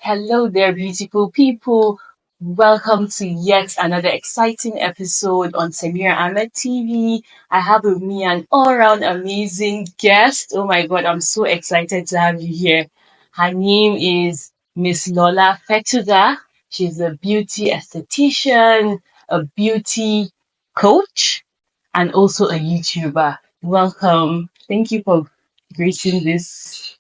Hello there, beautiful people. Welcome to yet another exciting episode on Samira TV. I have with me an all-round amazing guest. Oh my God, I'm so excited to have you here. Her name is Miss Lola Fetuga. She's a beauty esthetician, a beauty coach, and also a YouTuber. Welcome. Thank you for gracing this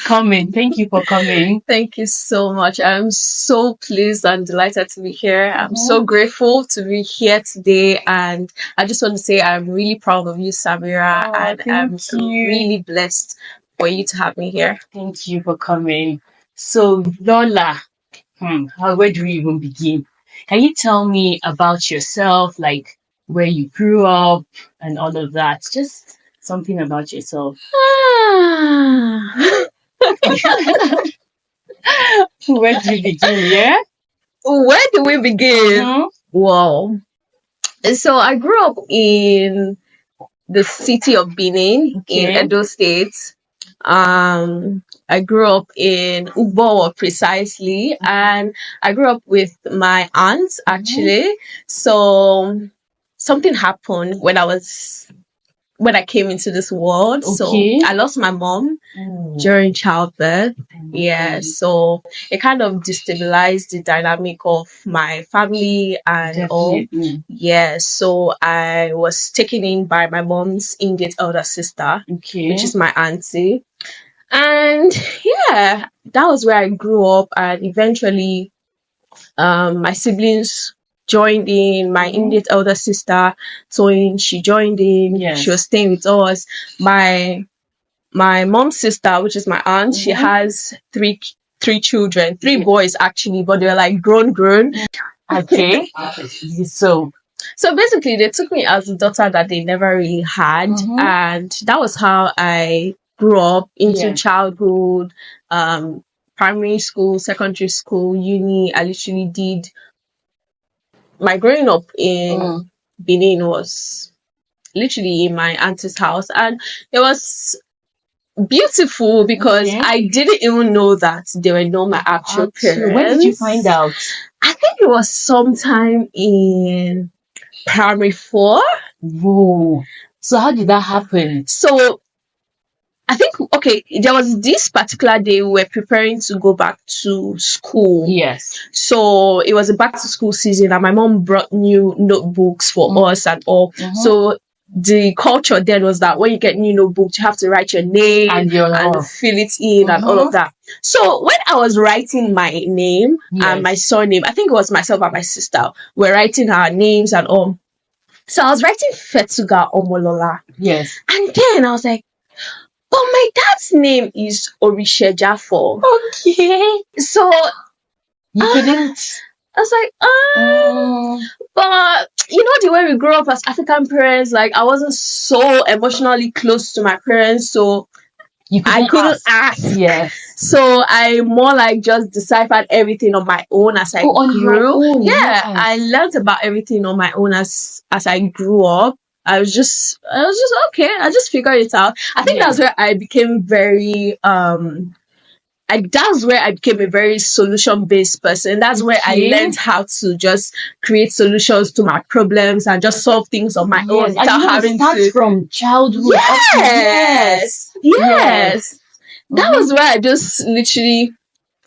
coming. Thank you for coming. Thank you so much. I'm so pleased and delighted to be here. I'm so grateful to be here today. And I just want to say I'm really proud of you, Samira. Oh, and I'm thank you. really blessed for you to have me here. Thank you for coming. So, Lola, where do we even begin? Can you tell me about yourself, like where you grew up and all of that? Just something about yourself. Where do you begin? Yeah. Where do we begin? Mhm. Wow. So I grew up in the city of Benin in Okay. Edo State. I grew up in Ugbo precisely, and I grew up with my aunts actually. So something happened when I came into this world. So Okay. I lost my mom Oh, during childbirth. Yeah, so it kind of destabilized the dynamic of my family and all. definitely. Yeah, so I was taken in by my mom's immediate elder sister, Okay. which is my auntie. And yeah, that was where I grew up. And eventually, my siblings joined in. My immediate elder sister, Toyin, she joined in. Yes. She was staying with us. My mom's sister, which is my aunt, she has three children, three boys actually, but they're like grown. Okay. So, So basically, they took me as a daughter that they never really had, and that was how I grew up into Yeah. childhood, primary school, secondary school, uni. I literally did my growing up in Benin was literally in my auntie's house, and it was beautiful because Okay. I didn't even know that they were not my actual parents. When did you find out? I think it was sometime in primary 4. Whoa. So how did that happen? So I think, okay, there was this particular day we were preparing to go back to school. Yes. So it was a back to school season, and my mom brought new notebooks for us and all. So the culture then was that when you get new notebooks, you have to write your name And your and fill it in and all of that. So when I was writing my name and my surname, I think it was myself and my sister were writing our names and all. So I was writing Fetuga Omolola. Yes. And then I was like, but my dad's name is Orishe Jafo. Okay. So You couldn't. I was like, but you know the way we grew up as African parents, like I wasn't so emotionally close to my parents, so I couldn't ask. Yes. So I more like just deciphered everything on my own as I on your grew. own, Yeah, yes. I learned about everything on my own as I grew up. I was just okay. I just figured it out. I think that's where I became very that's where I became a very solution-based person. That's where I learned how to just create solutions to my problems and just solve things on my own without having to. From childhood. Yes. That was where I just literally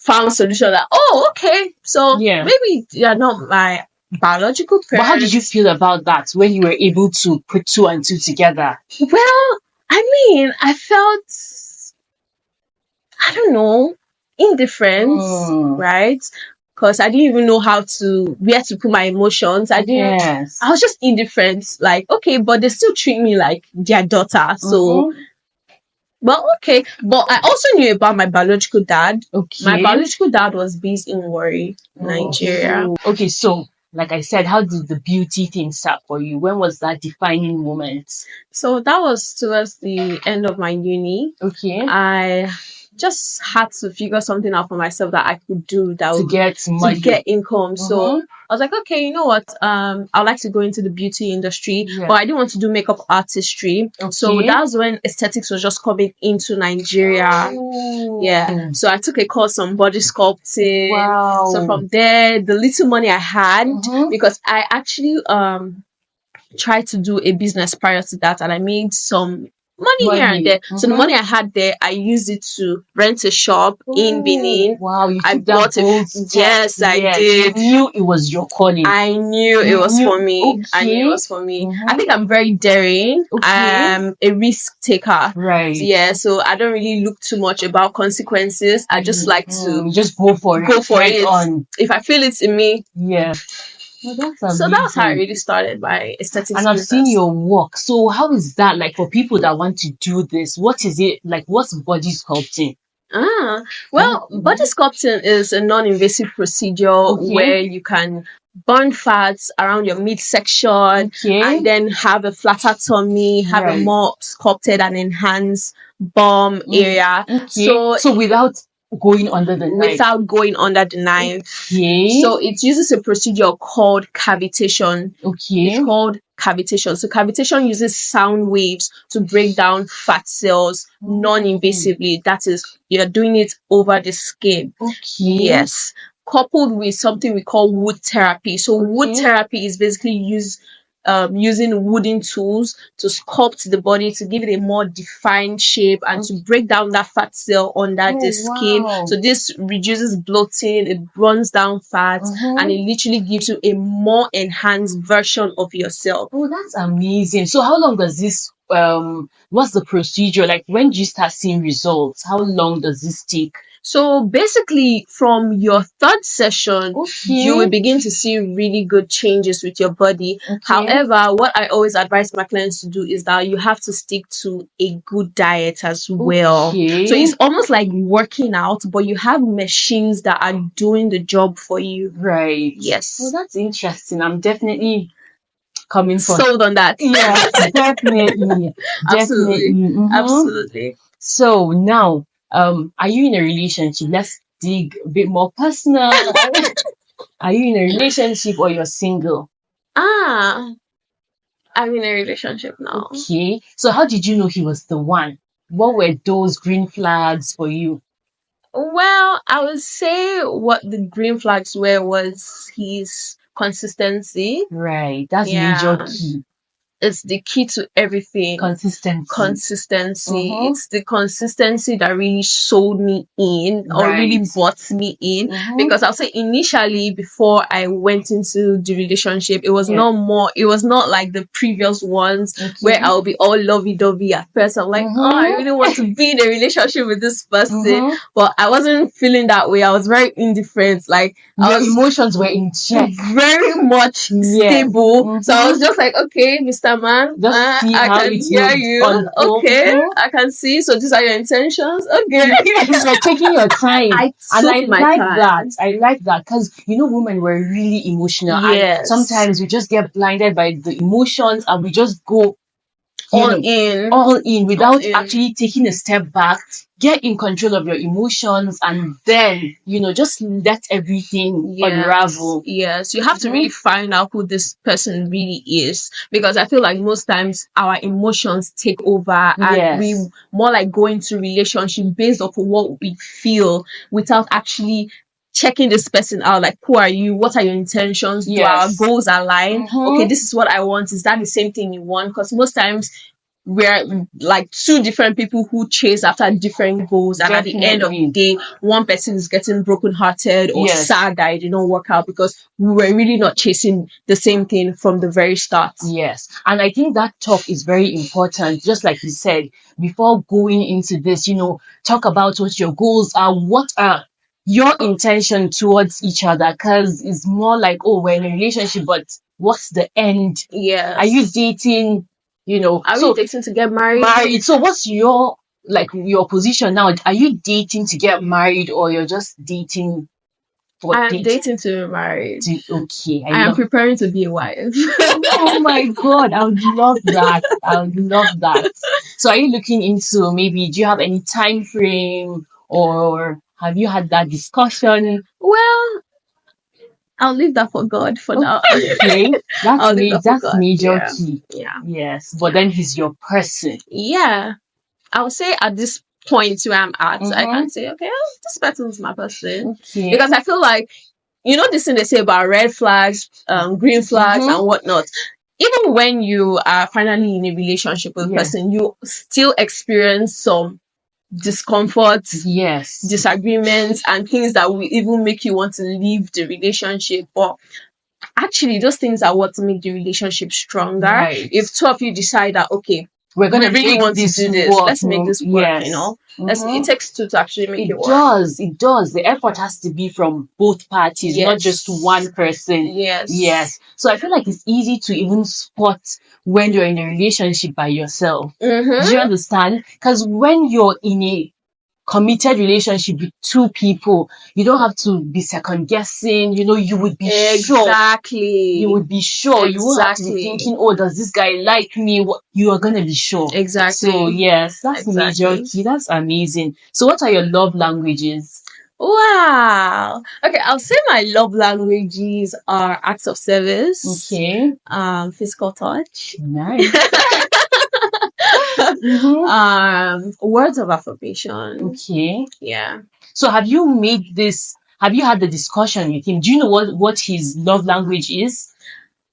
found solution that, oh, okay, so maybe you're not my biological parents. But how did you feel about that when you were able to put 2 and 2 together? Well, I mean, I felt, I don't know, indifference, right? Because I didn't even know where to put my emotions. I was just indifferent. Like, okay, but they still treat me like their daughter. So, but okay. But I also knew about my biological dad. Okay. My biological dad was based in Warri, Nigeria. Okay, so like I said, how did the beauty thing start for you? When was that defining moment? So that was towards the end of my uni. Okay. I just had to figure something out for myself that I could do that to would get money, to get income. So I was like, okay, you know what? I'd like to go into the beauty industry, but I didn't want to do makeup artistry. So that was when aesthetics was just coming into Nigeria. Yeah. So I took a course on body sculpting. Wow. So from there, the little money I had, because I actually tried to do a business prior to that, and I made some money here and there. So the money I had there, I used it to rent a shop in Benin. Wow, you I took that bought bold it. Yes, I did. You knew it was your calling. I knew it was for me. I knew it was for me. I think I'm very daring. I'm a risk taker. Right. Yeah, so I don't really look too much about consequences. I just like to just go for it. Go for right it. On. If I feel it's in me. Yeah. Well, that's so that's how I really started my aesthetics and I've business. seen your work. So how is that like for people that want to do this? What is it like? What's body sculpting? Well, body sculpting is a non-invasive procedure where you can burn fats around your midsection and then have a flatter tummy, have a more sculpted and enhanced bum area. So without going under the knife. Without going under the knife. So it uses a procedure called cavitation. It's called cavitation. So cavitation uses sound waves to break down fat cells non-invasively. That is, you're doing it over the skin. Yes. Coupled with something we call wood therapy. So wood therapy is basically using wooden tools to sculpt the body to give it a more defined shape and to break down that fat cell under the skin. So this reduces bloating, it burns down fat, and it literally gives you a more enhanced version of yourself. Oh, that's amazing. So how long does this what's the procedure? Like when do you start seeing results? How long does this take? So basically, from your third session, you will begin to see really good changes with your body. However, what I always advise my clients to do is that you have to stick to a good diet as well. So it's almost like working out, but you have machines that are doing the job for you. Right. Yes. Well, that's interesting. I'm definitely coming for sold on that. Yeah, definitely. Absolutely. Absolutely. So now, are you in a relationship? Let's dig a bit more personal. Are you in a relationship or you're single? I'm in a relationship now. Okay. So how did you know he was the one? What were those green flags for you? Well, I would say what the green flags were was his consistency. Right. That's major key. It's the key to everything. Consistency. It's the consistency that really sold me in or really bought me in. Because I'll say initially, before I went into the relationship, it was not like the previous ones where I'll be all lovey-dovey at first. I'm like, oh, I really want to be in a relationship with this person. But I wasn't feeling that way. I was very indifferent. Like your emotions were in check. Very much stable. So I was just like, okay, Mr. Man, I can hear you. Okay, I can see. So these are your intentions. Okay, it's like taking your time. I like time. that. I like that because women were really emotional. And sometimes we just get blinded by the emotions and we just go all in without actually taking a step back. Get in control of your emotions and then, just let everything unravel. Yes, you have to really find out who this person really is, because I feel like most times our emotions take over and we more like go into relationship based off of what we feel without actually checking this person out. Like, who are you? What are your intentions? Do our goals align? Okay, this is what I want. Is that the same thing you want? Because most times we're like two different people who chase after different goals, and at the end of the day, one person is getting brokenhearted or sad that it didn't work out because we were really not chasing the same thing from the very start. Yes, and I think that talk is very important. Just like you said, before going into this, talk about what your goals are, what are your intention towards each other, because it's more like, oh, we're in a relationship, but what's the end? Are you dating? Are we dating to get married? So what's your position now? Are you dating to get married or you're just dating for I'm dating to be married. Okay. I am preparing to be a wife. Oh my God. I would love that. I would love that. So are you looking into do you have any time frame Or have you had that discussion? Well, I'll leave that for God for now. Okay, that's major Yeah. key. Yeah. Yes, but then he's your person. Yeah. I would say at this point where I'm at, I can say, okay, this person's my person. Okay. Because I feel like, you know, this thing they say about red flags, green flags, and whatnot. Even when you are finally in a relationship with a person, you still experience some discomfort, disagreements, and things that will even make you want to leave the relationship. But actually, those things are what make the relationship stronger. Right. If two of you decide that, okay, we really want to do this, let's make this work, you know. It takes two to actually make it work. It does. The effort has to be from both parties, not just one person. Yes. So I feel like it's easy to even spot when you're in a relationship by yourself. Do you understand? Because when you're in a committed relationship with two people, you don't have to be second guessing. You know, you would be sure. You would be sure. You won't have to be thinking, oh, does this guy like me? You are gonna be sure. Exactly. So yes, that's major key. That's amazing. So what are your love languages? Wow. Okay, I'll say my love languages are acts of service. Okay. Physical touch. Nice. Words of affirmation. Okay. Yeah. So have you had the discussion with him? Do you know what his love language is?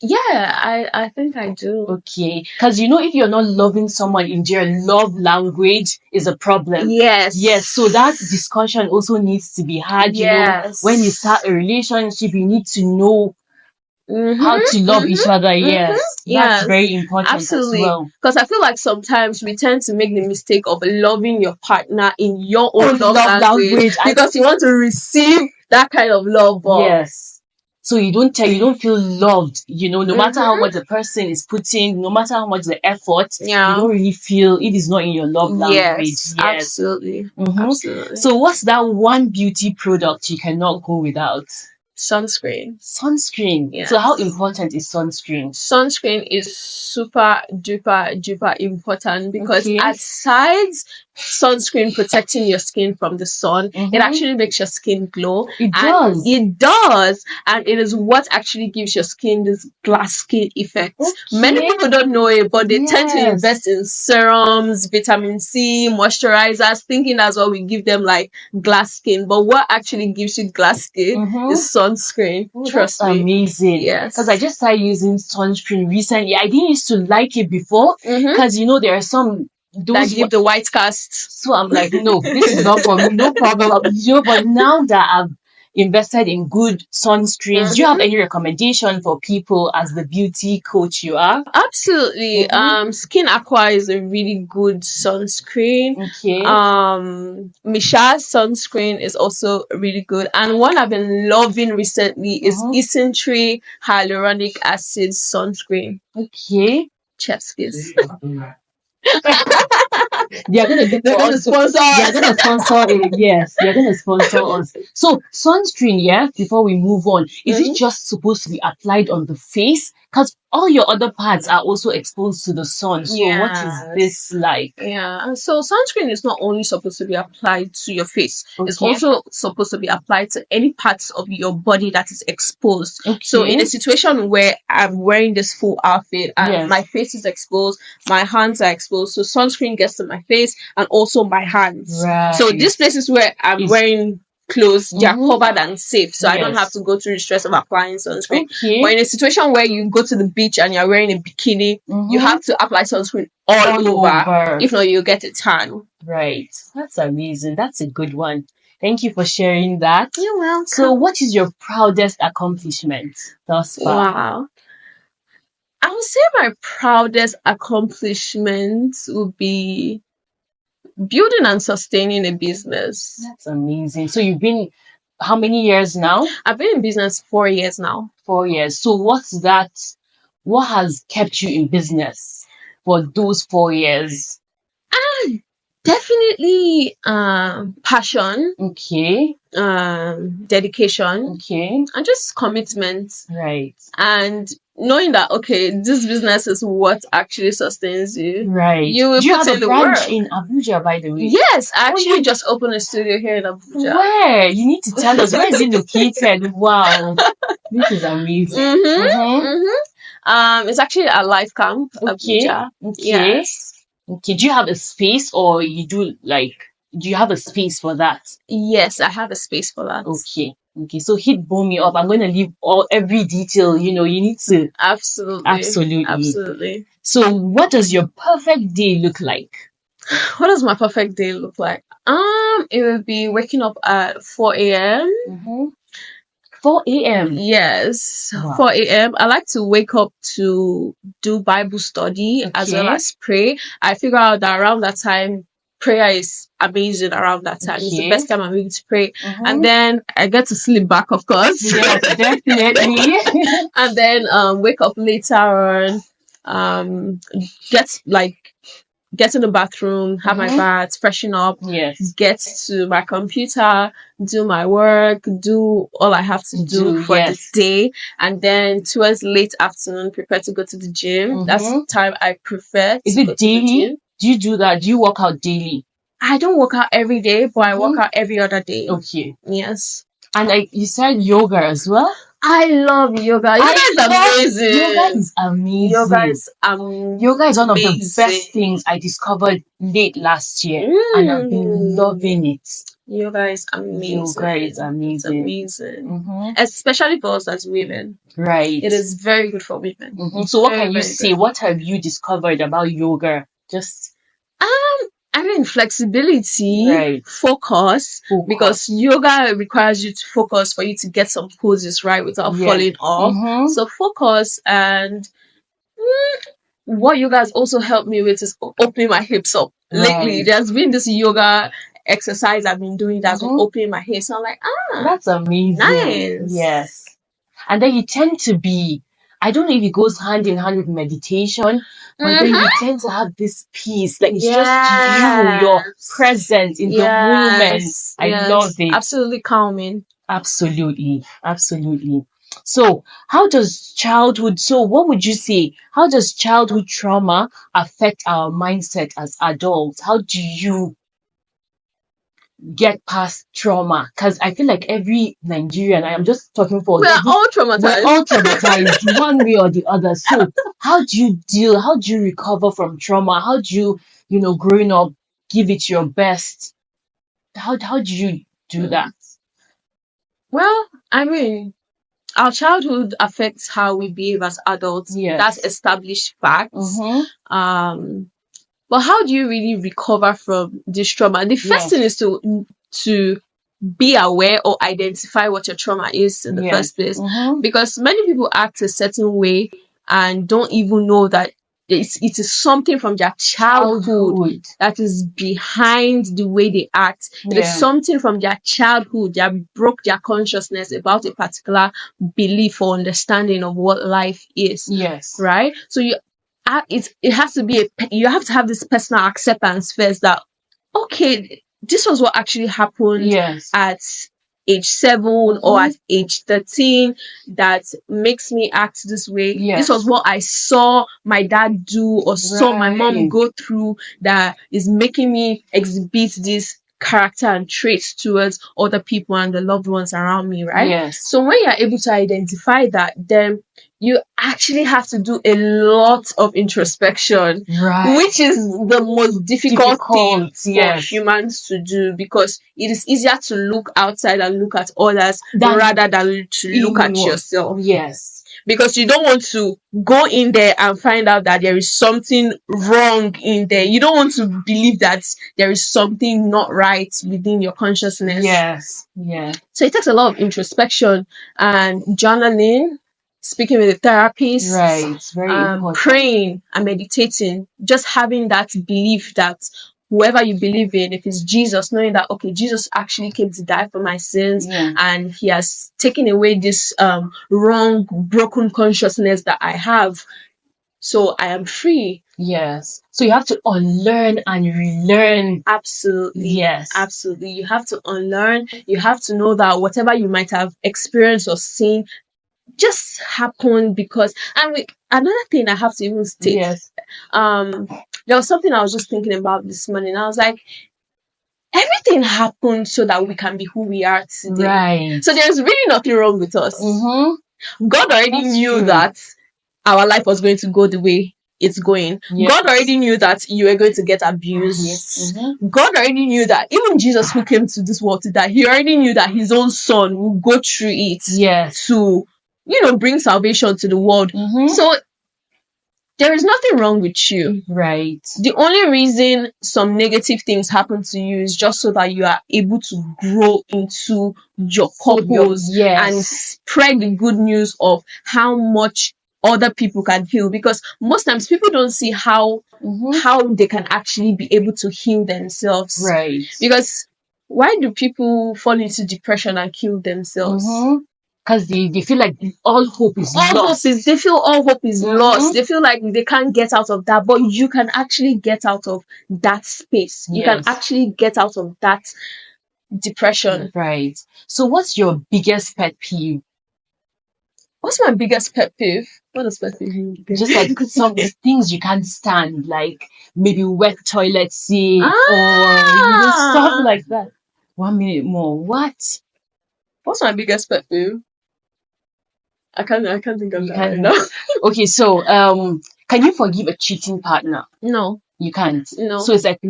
Yeah, I think I do. Okay. Because, you know, if you're not loving someone in their love language is a problem. Yes. So that discussion also needs to be had. You know, when you start a relationship, you need to know how to love each other. Yes. That's very important. Absolutely. As well. Because I feel like sometimes we tend to make the mistake of loving your partner in your own love language because you want to receive that kind of love. Yes. So you don't feel loved, you know, no matter how much the person is putting, no matter how much the effort, you don't really feel it is not in your love language. Yes. Absolutely. Absolutely. So what's that one beauty product you cannot go without? Sunscreen. Yes. So how important is sunscreen? Sunscreen is super duper important because aside sunscreen protecting your skin from the sun, it actually makes your skin glow. It does. And it is what actually gives your skin this glass skin effect. Many people don't know it, but they tend to invest in serums, vitamin C, moisturizers, thinking that's what we give them, like glass skin. But what actually gives you glass skin is sunscreen. Trust me. Amazing. Yes. Because I just started using sunscreen recently. I didn't used to like it before because, you know, there are some that give the white cast. So I'm like, no, this is not for me. No problem. But now that I've invested in good sunscreens, do you have any recommendation for people as the beauty coach you are? Absolutely. Skin Aqua is a really good sunscreen. Okay. Misha's sunscreen is also really good. And one I've been loving recently is Eccentric Hyaluronic Acid Sunscreen. Okay. Chef's kiss. They're gonna sponsor. They're gonna sponsor it. Yes, they're gonna sponsor us. So sunscreen, before we move on, is it just supposed to be applied on the face? Because all your other parts are also exposed to the sun. So what is this like? Yeah. So sunscreen is not only supposed to be applied to your face. It's also supposed to be applied to any parts of your body that is exposed. So in a situation where I'm wearing this full outfit and my face is exposed, my hands are exposed. So sunscreen gets to my face and also my hands. Right. So these places where I'm wearing clothes, they are covered and safe, so I don't have to go through the stress of applying sunscreen. But in a situation where you go to the beach and you're wearing a bikini, you have to apply sunscreen all over. If not, you'll get a tan. Right. That's amazing. That's a good one. Thank you for sharing that. You're welcome. So what is your proudest accomplishment thus far? Wow. I would say my proudest accomplishment would be building and sustaining a business. That's amazing. So you've been how many years now? I've been in business 4 years now. 4 years. So what has kept you in business for those 4 years? Definitely passion. Okay. Dedication. Okay. And just commitment. Right. And knowing that, okay, this business is what actually sustains you. Right. You will Do you put have in a the branch work. in Abuja, by the way? Yes, I actually just opened a studio here in Abuja. Where? You need to tell us. Where is it located? Wow. This is amazing. It's actually a life camp, Abuja. Okay. Yes. Okay. Do you have a space, or you do do you have a space for that? Yes, I have a space for that. Okay. Okay. So hit me up. I'm going to leave every detail. You need to. Absolutely. So what does your perfect day look like? What does my perfect day look like? It would be waking up at 4 a.m. 4 a.m. Yes, Wow. 4 a.m. I like to wake up to do Bible study as well as pray. I figure out that around that time, prayer is amazing around that time. It's the best time I'm able to pray. And then I get to sleep back, of course. Yes, definitely. And then wake up later on, get in the bathroom, have my bath, freshen up, get to my computer, do my work, do all I have to do for the day, and then towards late afternoon, prepare to go to the gym. That's the time I prefer. Is it daily? Do you do that? Do you work out daily? I don't work out every day, but I work out every other day. Okay. Yes. And you said yoga as well? I love yoga. Yoga is amazing. Yoga is one of the best things I discovered late last year, and I've been loving it. Yoga is amazing. It's amazing. Especially for us as women. Right. It is very good for women. So what can you say? What have you discovered about yoga? I mean, flexibility, focus, because yoga requires you to focus for you to get some poses right without falling off. So focus, and what yoga has also helped me with is opening my hips up. Lately, there's been this yoga exercise I've been doing that's been opening my hips. So I'm like, that's amazing. Nice. Yes. And then you tend to be, I don't know if it goes hand in hand with meditation, but then you tend to have this peace. Like it's just you're present in the moment. I love it. Absolutely calming. Absolutely. So what would you say, how does childhood trauma affect our mindset as adults? How do you get past trauma? Because I feel like every Nigerian, I am just talking for we're all traumatized one way or the other. So how do you recover from trauma? How do you growing up, give it your best? How do you do that? Well, I mean, our childhood affects how we behave as adults. That's established facts. But how do you really recover from this trauma? The first thing is to be aware or identify what your trauma is in the first place. Because many people act a certain way and don't even know that it is something from their childhood that is behind the way they act. It is something from their childhood that broke their consciousness about a particular belief or understanding of what life is. Right? So it has to be you have to have this personal acceptance first that, okay, this was what actually happened at age 7 or at age 13 that makes me act this way. This was what I saw my dad do or saw my mom go through that is making me exhibit this character and traits towards other people and the loved ones around me, right? So when you're able to identify that, then you actually have to do a lot of introspection, which is the most difficult thing for humans to do, because it is easier to look outside and look at others rather than to look at yourself. Because you don't want to go in there and find out that there is something wrong in there. You don't want to believe that there is something not right within your consciousness. So it takes a lot of introspection and journaling, speaking with a therapist, very important. praying and meditating, just having that belief that whoever you believe in, if it's Jesus, knowing that, okay, Jesus actually came to die for my sins and he has taken away this wrong, broken consciousness that I have. So I am free. So you have to unlearn and relearn. Absolutely. You have to unlearn. You have to know that whatever you might have experienced or seen just happened because, and another thing I have to even state. Yes. There was something I was just thinking about this morning. I was like, everything happened so that we can be who we are today. Right. So there's really nothing wrong with us. God already knew that our life was going to go the way it's going. Yes. God already knew that you were going to get abused. Yes. God already knew that even Jesus, who came to this world to die, he already knew that his own son would go through it. Yes. To, bring salvation to the world. So there is nothing wrong with you. Right. The only reason some negative things happen to you is just so that you are able to grow into your purpose. Yes. And spread the good news of how much other people can heal, because most times people don't see how they can actually be able to heal themselves. Right. Because why do people fall into depression and kill themselves? Because they feel like all hope is lost. They feel all hope is lost. They feel like they can't get out of that. But you can actually get out of that space. Yes. You can actually get out of that depression. Right. So what's your biggest pet peeve? What's my biggest pet peeve? What does pet peeve mean? Just like some things you can't stand, like maybe wet toilet seat or stuff like that. 1 minute more. What? What's my biggest pet peeve? I can't think of that right now. Okay, so can you forgive a cheating partner? No. You can't. No. So it's like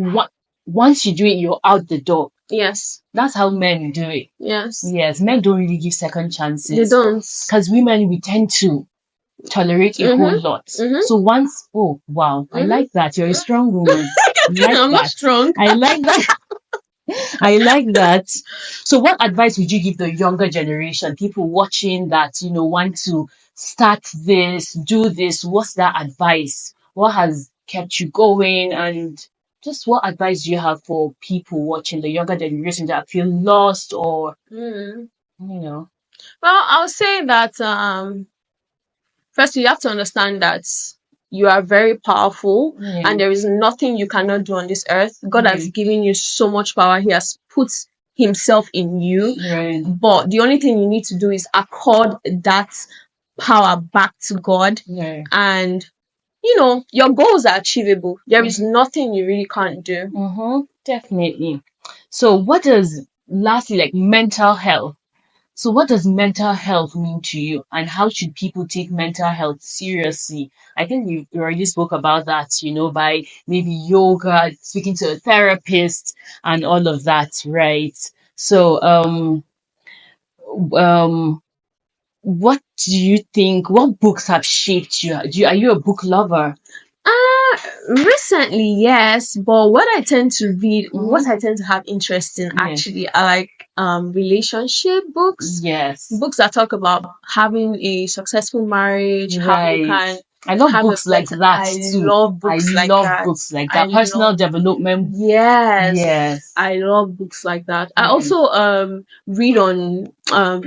once you do it, you're out the door. Yes. That's how men do it. Yes. Yes. Men don't really give second chances. They don't. Because women, we tend to tolerate a whole lot. So once, oh wow, I like that. You're a strong woman. I'm not strong. I like that. I like that. So what advice would you give the younger generation, people watching that, want to start this, do this? What's that advice? What has kept you going? And just what advice do you have for people watching, the younger generation that feel lost or, Well, I'll say that, first you have to understand that you are very powerful and there is nothing you cannot do on this earth. God has given you so much power. He has put himself in you. Right. But the only thing you need to do is accord that power back to God. Yeah. And, your goals are achievable. There is nothing you really can't do. Definitely. So lastly, like mental health. So what does mental health mean to you, and how should people take mental health seriously? I think we already spoke about that, by maybe yoga, speaking to a therapist and all of that, right? So, what do you think, what books have shaped you? Are you a book lover? Recently, yes, but what I tend to read, what I tend to have interest in actually are like relationship books. Yes. Books that talk about having a successful marriage, how you can I love books like that too. I love books like that. Personal development. Yes. Yes. I love books like that. I also read on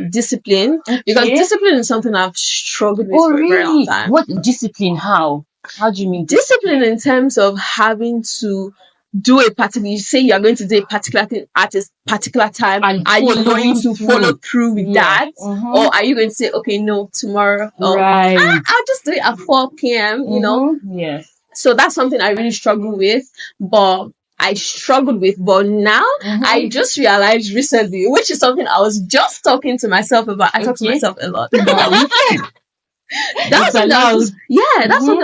discipline, because discipline is something I've struggled with for a very long time. What discipline? How do you mean discipline? In terms of having to do a particular, you say you are going to do a particular thing at a particular time, and are you going to follow through with that? Or are you going to say, okay, no, tomorrow, right, I'll just do it at 4 p.m, Yes. So that's something I really struggle with, but now I just realized recently, which is something I was just talking to myself about. I talk to myself a lot. That's something I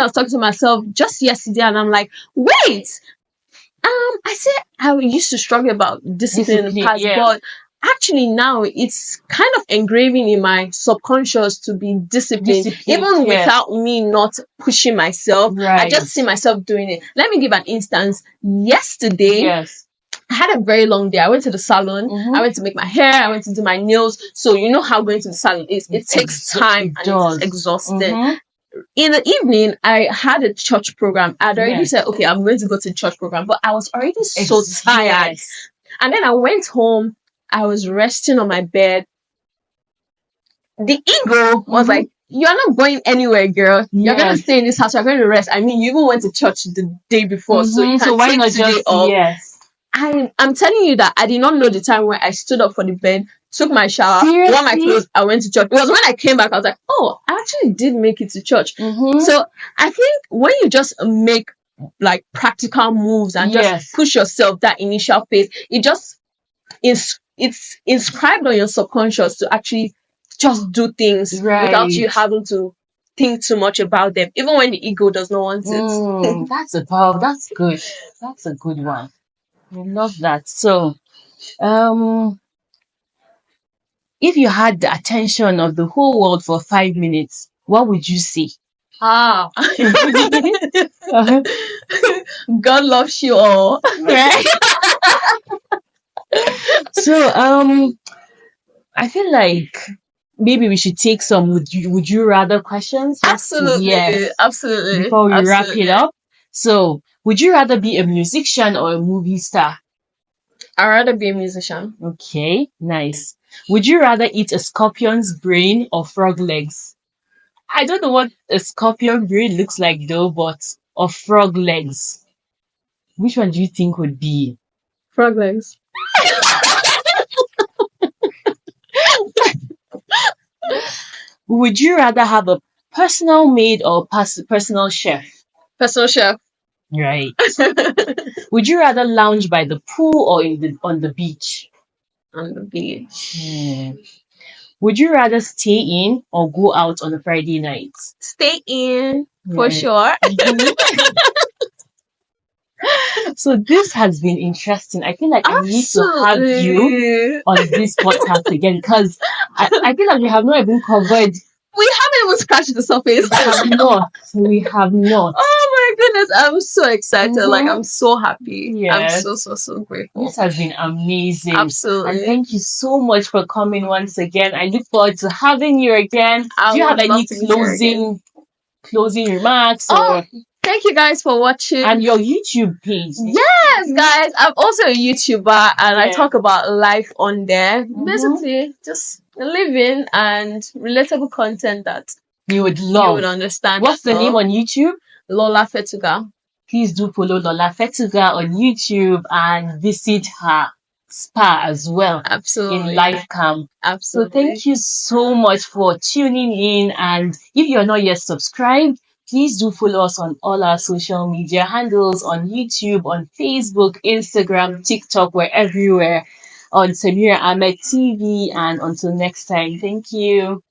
was talking to myself just yesterday, and I'm like, wait, I said I used to struggle about discipline in the past, but actually now it's kind of engraving in my subconscious to be disciplined, even without me not pushing myself. Right. I just see myself doing it. Let me give an instance. Yesterday, I had a very long day. I went to the salon. I went to make my hair. I went to do my nails. So you know how going to the salon is. It takes time and it's exhausting. In the evening, I had a church program. I'd already said, okay, I'm going to go to the church program, but I was already so tired. And then I went home. I was resting on my bed. The ego was like, you're not going anywhere, girl. You're going to stay in this house. You're going to rest. I mean, you even went to church the day before, so you can why take not today off. I'm telling you that I did not know the time when I stood up for the bed, took my shower, wore my clothes, I went to church. Because when I came back, I was like, oh, I actually did make it to church. So I think when you just make like practical moves and just push yourself that initial phase, it just it's inscribed on your subconscious to actually just do things without you having to think too much about them, even when the ego does not want it. That's good. That's a good one. I love that. So, if you had the attention of the whole world for 5 minutes, what would you say? God loves you all. Right? So, I feel like maybe we should take some would you rather questions. Absolutely. Yes. Absolutely. Before we wrap it up. So, would you rather be a musician or a movie star? I'd rather be a musician. Okay, nice. Would you rather eat a scorpion's brain or frog legs? I don't know what a scorpion brain looks like though, but or frog legs. Which one do you think would be? Frog legs. Would you rather have a personal maid or personal chef? Personal chef. Right. Would you rather lounge by the pool or on the beach? On the beach. Would you rather stay in or go out on a Friday night? Stay in, for sure. So this has been interesting. I feel like I need to have you on this podcast again because I feel like we have not even covered. We haven't even scratched the surface. We have not. Oh my goodness, I'm so excited. Like, I'm so happy. Yes. I'm so grateful. This has been amazing. Absolutely. And thank you so much for coming once again. I look forward to having you again. Do you have any closing remarks? Thank you guys for watching. And your YouTube page. Yes, guys. I'm also a YouTuber and I talk about life on there. Basically, just living and relatable content that you would love. You would understand. What's the name on YouTube? Lola Fetuga. Please do follow Lola Fetuga on YouTube and visit her spa as well. Absolutely. In Life Camp. Absolutely. So thank you so much for tuning in. And if you're not yet subscribed, please do follow us on all our social media handles on YouTube, on Facebook, Instagram, TikTok. We're everywhere on Samira Ahmed TV. And until next time, thank you.